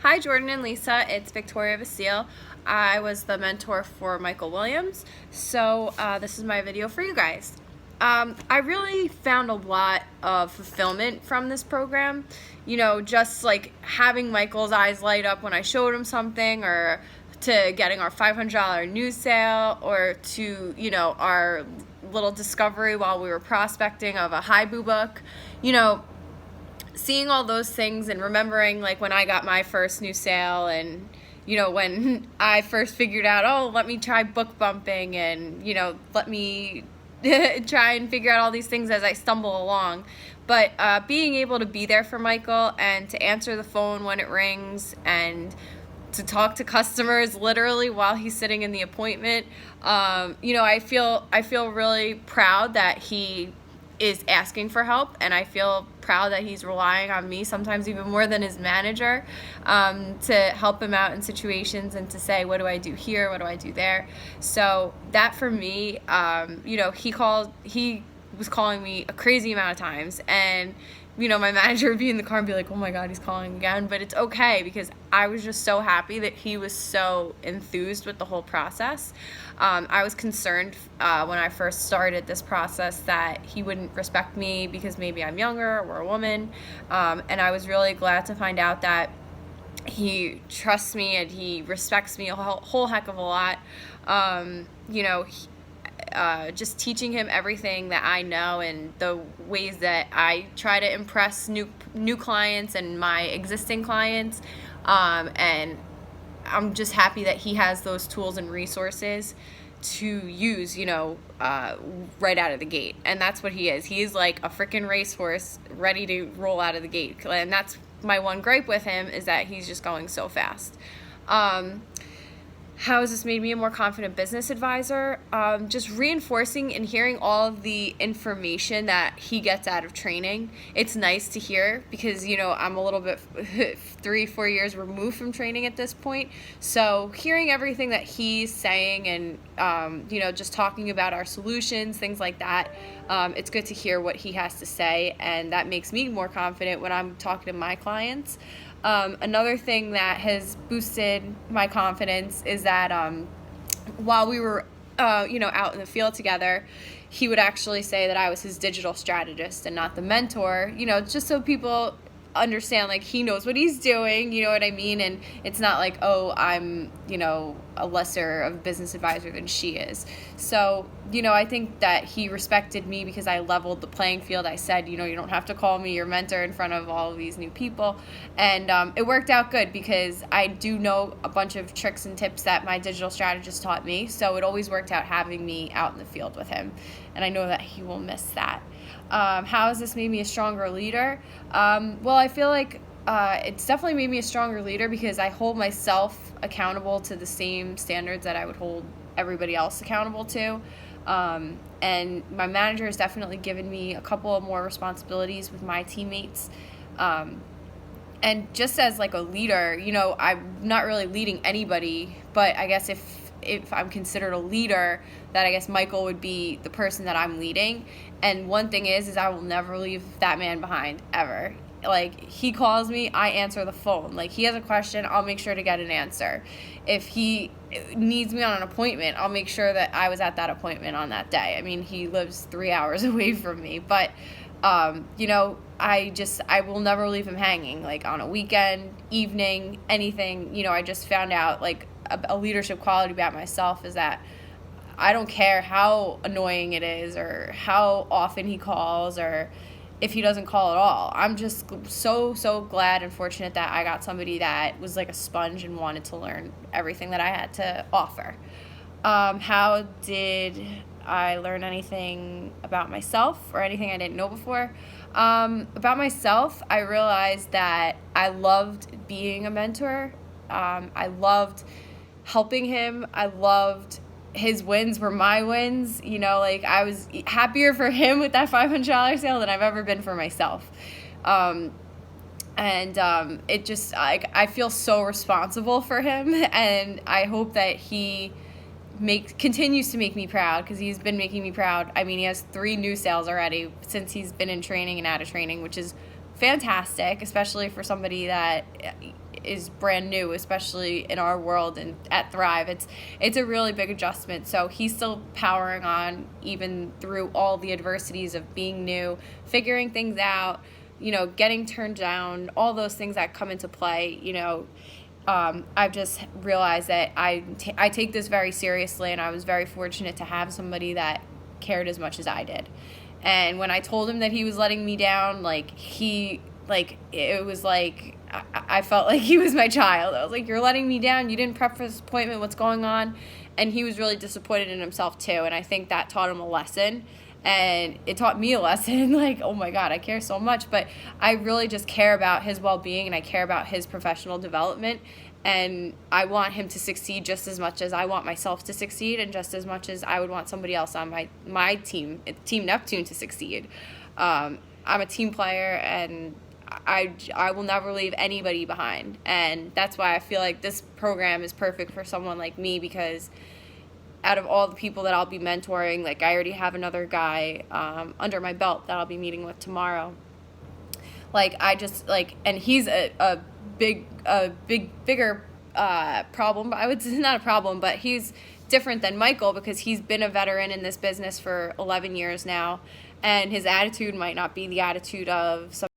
Hi, Jordan and Lisa. It's Victoria Vasile. I was the mentor for Michael Williams, so this is my video for you guys. I really found a lot of fulfillment from this program. You know, just like having Michael's eyes light up when I showed him something, or to getting our $500 news sale, or to, you know, our little discovery while we were prospecting of a Haibu book. You know, seeing all those things and remembering like when I got my first new sale, and you know, when I first figured out, oh, let me try book bumping, and you know, let me try and figure out all these things as I stumble along. But being able to be there for Michael and to answer the phone when it rings and to talk to customers literally while he's sitting in the appointment, you know, I feel really proud that he is asking for help, and I feel proud that he's relying on me, sometimes even more than his manager, to help him out in situations and to say, what do I do here, what do I do there. So that for me, you know, he was calling me a crazy amount of times, and you know, my manager would be in the car and be like, oh my God, he's calling again. But it's okay, because I was just so happy that he was so enthused with the whole process. I was concerned when I first started this process that he wouldn't respect me because maybe I'm younger or a woman. And I was really glad to find out that he trusts me and he respects me a whole heck of a lot. You know, just teaching him everything that I know and the ways that I try to impress new clients and my existing clients, and I'm just happy that he has those tools and resources to use, you know, right out of the gate. And that's what he is. He's like a freaking racehorse ready to roll out of the gate. And that's my one gripe with him, is that he's just going so fast. How has this made me a more confident business advisor? Just reinforcing and hearing all of the information that he gets out of training. It's nice to hear, because, you know, I'm a little bit 3-4 years removed from training at this point. So hearing everything that he's saying and, you know, just talking about our solutions, things like that, it's good to hear what he has to say, and that makes me more confident when I'm talking to my clients. Another thing that has boosted my confidence is that while we were, you know, out in the field together, he would actually say that I was his digital strategist and not the mentor, you know, just so people understand, like, he knows what he's doing, you know what I mean? And it's not like, oh, I'm, you know, a lesser of business advisor than she is. So, you know, I think that he respected me because I leveled the playing field. I said, you know, you don't have to call me your mentor in front of all of these new people. And it worked out good, because I do know a bunch of tricks and tips that my digital strategist taught me. So it always worked out having me out in the field with him. And I know that he will miss that. How has this made me a stronger leader? Well, I feel like it's definitely made me a stronger leader, because I hold myself accountable to the same standards that I would hold everybody else accountable to. And my manager has definitely given me a couple of more responsibilities with my teammates. And just as like a leader, you know, I'm not really leading anybody, but I guess if I'm considered a leader, that I guess Michael would be the person that I'm leading. And one thing is I will never leave that man behind, ever. Like, he calls me, I answer the phone. Like, he has a question, I'll make sure to get an answer. If he needs me on an appointment, I'll make sure that I was at that appointment on that day. I mean, he lives 3 hours away from me, but you know, I will never leave him hanging, like on a weekend, evening, anything. You know, I just found out, like, a leadership quality about myself is that I don't care how annoying it is, or how often he calls, or if he doesn't call at all. I'm just so glad and fortunate that I got somebody that was like a sponge and wanted to learn everything that I had to offer. How did I learn anything about myself, or anything I didn't know before? About myself, I realized that I loved being a mentor. I loved helping him. I loved his wins were my wins. You know, like, I was happier for him with that $500 sale than I've ever been for myself. It just, I feel so responsible for him, and I hope that he continues to make me proud, because he's been making me proud. I mean, he has 3 new sales already since he's been in training and out of training, which is fantastic, especially for somebody that is brand new, especially in our world and at Thrive. It's a really big adjustment. So he's still powering on even through all the adversities of being new, figuring things out, getting turned down, all those things that come into play. I've just realized that I take this very seriously, and I was very fortunate to have somebody that cared as much as I did. And when I told him that he was letting me down, it was like I felt like he was my child. I was like, you're letting me down. You didn't prep for this appointment. What's going on? And he was really disappointed in himself too. And I think that taught him a lesson. And it taught me a lesson, like, oh my God, I care so much. But I really just care about his well-being, and I care about his professional development. And I want him to succeed just as much as I want myself to succeed, and just as much as I would want somebody else on my team, Team Neptune, to succeed. I'm a team player, and I will never leave anybody behind. And that's why I feel like this program is perfect for someone like me, because out of all the people that I'll be mentoring, like, I already have another guy under my belt that I'll be meeting with tomorrow. Like, I just, like, and he's a bigger problem. I would say not a problem, but he's different than Michael because he's been a veteran in this business for 11 years now, and his attitude might not be the attitude of some